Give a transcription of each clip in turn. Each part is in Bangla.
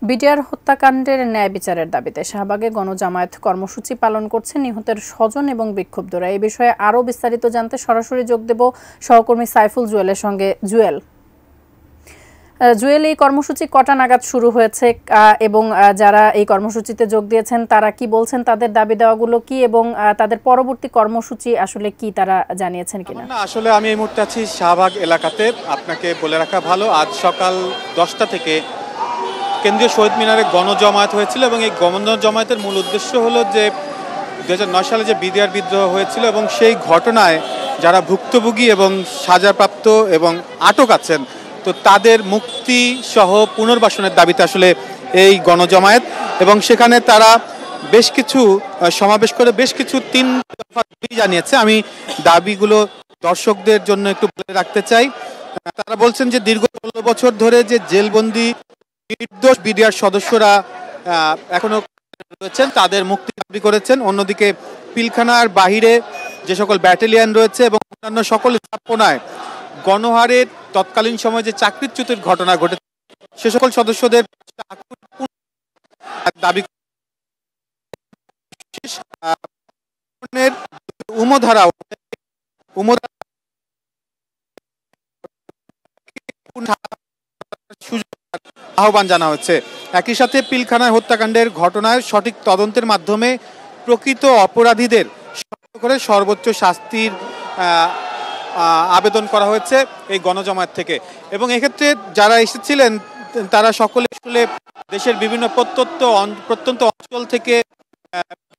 বিডিআর হত্যাকাণ্ডের ন্যায় বিচারের দাবিতে শাহবাগে গণজামায়াত কর্মসূচি পালন করছে নিহতের স্বজন এবং বিক্ষুব্ধরা। এই বিষয়ে আরও বিস্তারিত জানতে সরাসরি যোগ দেব সহকর্মী সাইফুল জুয়েলের সঙ্গে। জুয়েল, এই কর্মসূচি কটা নাগাদ শুরু হয়েছে এবং যারা এই কর্মসূচিতে যোগ দিয়েছেন তারা কি বলছেন, তাদের দাবি দেওয়াগুলো কি এবং তাদের পরবর্তী কর্মসূচি আসলে কি তারা জানিয়েছেন কিনা? আসলে আমি এই মুহূর্তে আছি শাহবাগ এলাকাতে। আপনাকে বলে রাখা ভালো, আজ সকাল 10টা থেকে কেন্দ্রীয় শহীদ মিনারে গণজমায়েত হয়েছিল এবং এই গণজমায়েতের মূল উদ্দেশ্য হলো যে 2009 সালে যে বিডিআর বিদ্রোহ হয়েছিল এবং সেই ঘটনায় যারা ভুক্তভোগী এবং সাজাপ্রাপ্ত এবং আটক আছেন তো তাদের মুক্তি সহ পুনর্বাসনের দাবিতে আসলে এই গণজমায়েত। এবং সেখানে তারা বেশ কিছু সমাবেশ করে বেশ কিছু 3 দফা দাবি জানিয়েছে। আমি দাবিগুলো দর্শকদের জন্য একটু বলে রাখতে চাই। তারা বলছেন যে দীর্ঘ 16 বছর ধরে যে জেলবন্দি নির্দোষ বিডিআর সদস্যরা এখনো রয়েছেন তাদের মুক্তি দাবি করেছেন। অন্যদিকে পিলখানার বাহিরে যে সকল ব্যাটালিয়ন রয়েছে এবং অন্যান্য সকল স্থাপনায় গণহারের তৎকালীন সময়ে যে চাকরিচ্যুতির ঘটনা ঘটেছে সে সকল সদস্যদের দাবি আহ্বান জানা হচ্ছে। একই সাথে পিলখানায় হত্যাকাণ্ডের ঘটনায় সঠিক তদন্তের মাধ্যমে প্রকৃত অপরাধীদের করে সর্বোচ্চ শাস্তির আবেদন করা হয়েছে এই গণজমায়েত থেকে। এবং এক্ষেত্রে যারা এসেছিলেন তারা সকলে আসলে দেশের বিভিন্ন প্রত্যন্ত অঞ্চল থেকে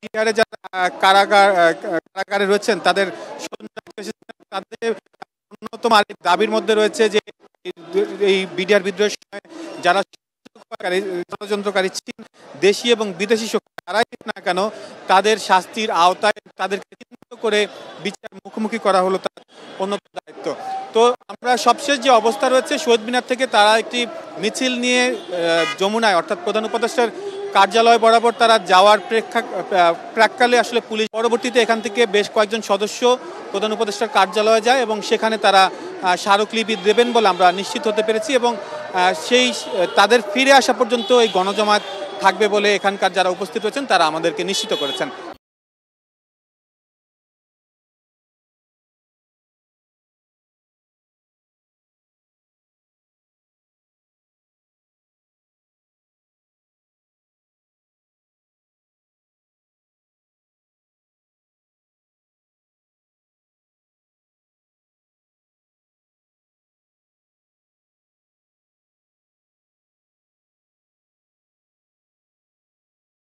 বিহারে যারা কারাগারে রয়েছেন তাদের অন্যতম আরেক দাবির মধ্যে রয়েছে যে এই বিডিআর বিদ্রোহের সময় যারা ষড়যন্ত্রকারী ছিলেন দেশি এবং বিদেশি শক্তি যারাই না কেন তাদের শাস্তির আওতায় তাদেরকে চিহ্নিত করে বিচার মুখোমুখি করা হলো তার অন্যতম দায়িত্ব। তো আমরা সবশেষ যে অবস্থা রয়েছে শহীদ মিনার থেকে তারা একটি মিছিল নিয়ে যমুনায় অর্থাৎ প্রধান উপদেষ্টার কার্যালয় বরাবর তারা যাওয়ার প্রাক্কালে আসলে পুলিশ পরবর্তীতে এখান থেকে বেশ কয়েকজন সদস্য প্রধান উপদেষ্টার কার্যালয়ে যায় এবং সেখানে তারা স্মারকলিপি দেবেন বলে আমরা নিশ্চিত হতে পেরেছি। এবং সেই তাদের ফিরে আসা পর্যন্ত এই গণজমায়েত থাকবে বলে এখানকার যারা উপস্থিত হয়েছেন তারা আমাদেরকে নিশ্চিত করেছেন।